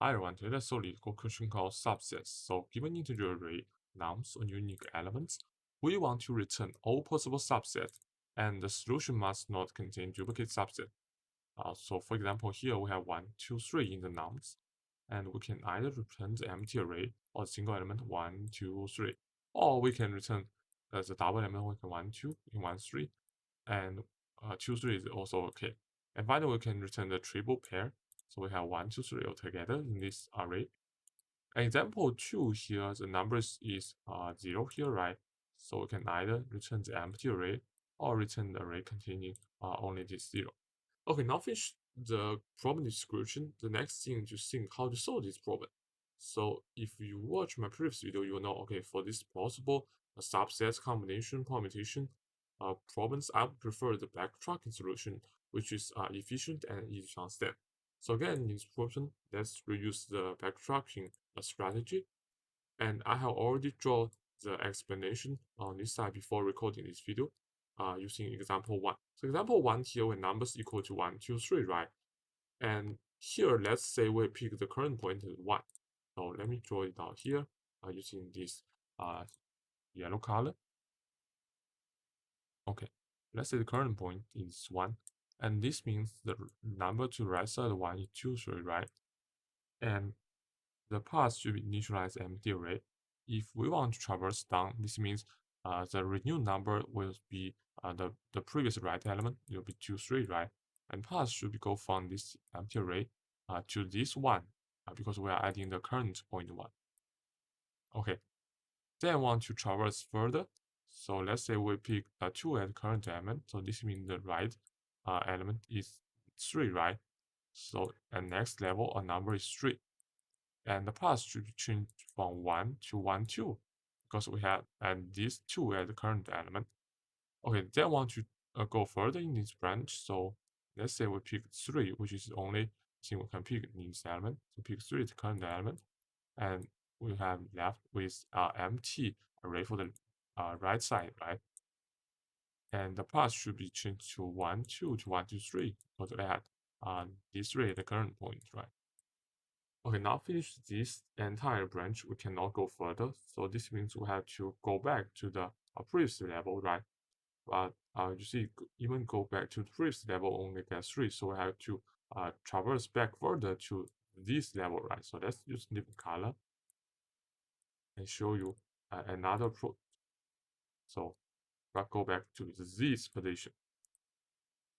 Hi everyone, today let's solve a question called subsets. So given integer array, nums, or unique elements, we want to return all possible subsets, and the solution must not contain duplicate subset. So for example, here we have 1, 2, 3 in the nums, and we can either return the empty array or single element 1, 2, 3, or we can return as a double element, we can 1, 2, in 1, 3, and 2, 3 is also okay. And finally, we can return the triple pair. So we have 1, 2, 3 all together in this array. Example 2 here, the numbers is 0 here, right? So we can either return the empty array or return the array containing only this 0. Okay, now finish the problem description. The next thing to think how to solve this problem. So if you watch my previous video, you will know, okay, for this possible subset combination permutation problems, I would prefer the backtracking solution, which is efficient and easy to understand. So again, in this problem, let's reuse the backtracking strategy. And I have already drawn the explanation on this side before recording this video using example 1. So example 1 here, when numbers equal to 1, 2, 3, right? And here, let's say we pick the current point as 1. So let me draw it out here using this yellow color. Okay, let's say the current point is 1. And this means the number to right side 1 is 2, 3, right? And the path should be initialized empty array. If we want to traverse down, this means the renewed number will be the previous right element, it will be 2, 3, right? And path should go from this empty array to this one because we are adding the current point 1. Okay, then I want to traverse further. So let's say we pick 2 as current element. So this means the right element is 3, right? So at next level, a number is 3. And the path should be changed from 1 to 1, 2, because we have and these 2 as the current element. Okay, then I want to go further in this branch. So let's say we pick 3, which is the only thing we can pick in this element. So pick 3 as the current element, and we have left with empty array for the right side, right? And the path should be changed to 1, 2 to 1, 2, 3, because we had these 3 at the current point, right? Okay, now finish this entire branch, we cannot go further. So this means we have to go back to the previous level, right? But you see, even go back to the previous level only get 3. So we have to traverse back further to this level, right? So let's use different color and show you another approach. So let's go back to this position.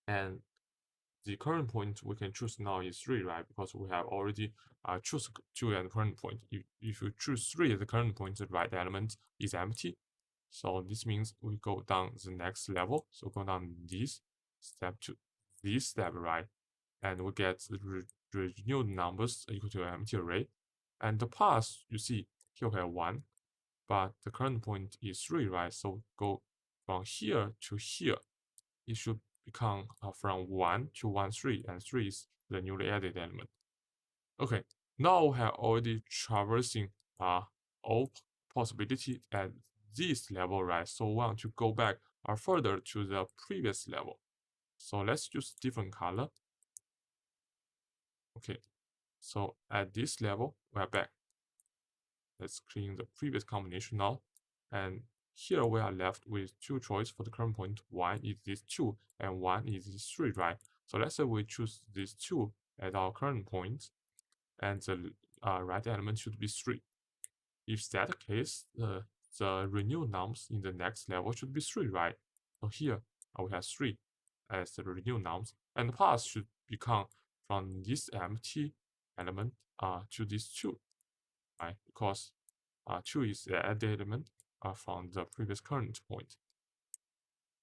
And the current point we can choose now is 3, right? Because we have already choose 2 as the current point. If you choose 3 as the current point, the right element is empty. So this means we go down the next level. So go down this step to this step, right? And we get the renewed numbers equal to an empty array. And the path, you see, here we have 1, but the current point is 3, right? So go from here to here. It should become from 1 to 1, 3, and 3 is the newly added element. Okay, now we have already traversing all possibility at this level, right? So we want to go back further to the previous level. So let's use different color. Okay, so at this level, we are back. Let's clean the previous combination now. And here we are left with 2 choices for the current point. 1 is this 2 and 1 is this 3, right? So let's say we choose this 2 as our current point, and the right element should be 3. If that's the case, the renewed nums in the next level should be 3, right? So here we have 3 as the renewed nums, and the path should become from this empty element to this 2, right? Because 2 is the added element from the previous current point.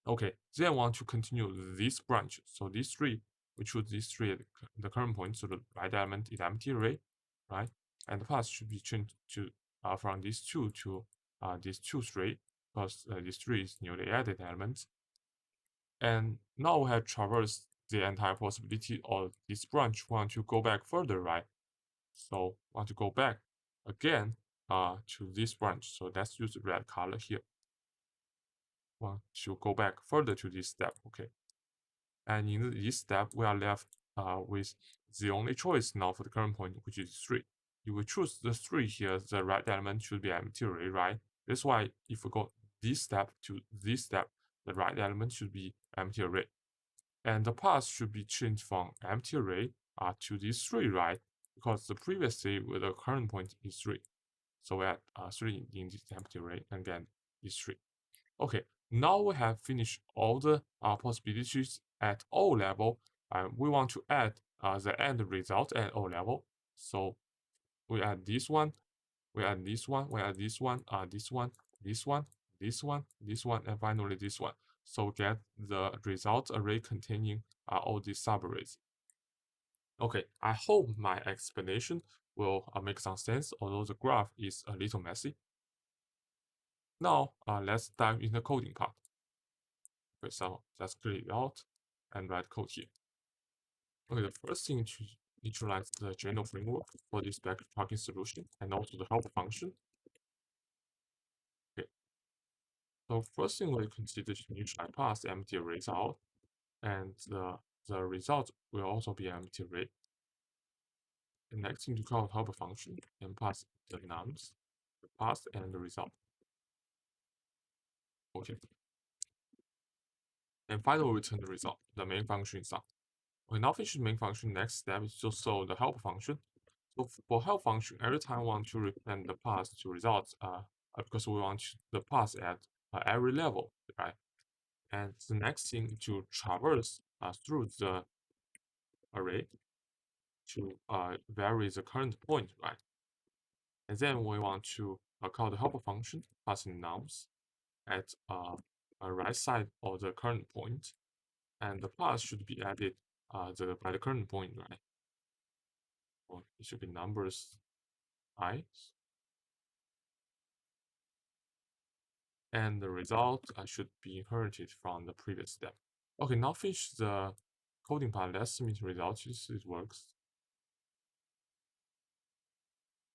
Okay, then I want to continue this branch. So these 3, we choose these 3 at the current point, so the right element is empty array, right? And the path should be changed to from this 2 to this 2, 3, because this 3 is newly added element. And now we have traversed the entire possibility of this branch. We want to go back further, right? So want to go back again to this branch. So let's use the red color here. Want to go back further to this step, okay? And in this step, we are left with the only choice now for the current point, which is 3. If we choose the 3 here, the right element should be empty array, right? That's why if we go this step to this step, the right element should be empty array. And the path should be changed from empty array to this 3, right? Because the previous state with the current point is 3. So we add 3 in this empty array and again is 3. Okay, now we have finished all the possibilities at O level. We want to add the end result at O level. So we add this one, we add this one, we add this one, this one, this one, this one, this one, and finally this one. So get the result array containing all these subarrays. Okay, I hope my explanation will make some sense, although the graph is a little messy. Now, let's dive in the coding part. Okay, so let's clear it out and write code here. Okay, the first thing to initialize the general framework for this backtracking solution and also the help function. Okay, so first thing we consider to initialize pass empty arrays out, and the result will also be empty array. The next thing to call help function and pass the nums, the pass and the result. Okay. And finally return the result. The main function is up. Okay, now finish the main function. Next step is to solve the help function. So for help function, every time we want to return the pass to results, because we want the pass at every level, right? And the next thing to traverse through the array to vary the current point, right? And then we want to call the help function passing nums at right side of the current point, and the pass should be added by the current point, right? Or it should be numbers I, and the result should be inherited from the previous step. Okay, now finish the coding part. Let's submit the results. It works.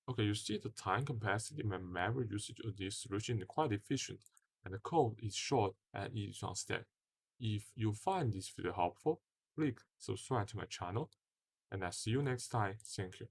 Okay, you see the time capacity and memory usage of this solution is quite efficient, and the code is short and easy to understand. If you find this video helpful, click subscribe to my channel, and I'll see you next time. Thank you.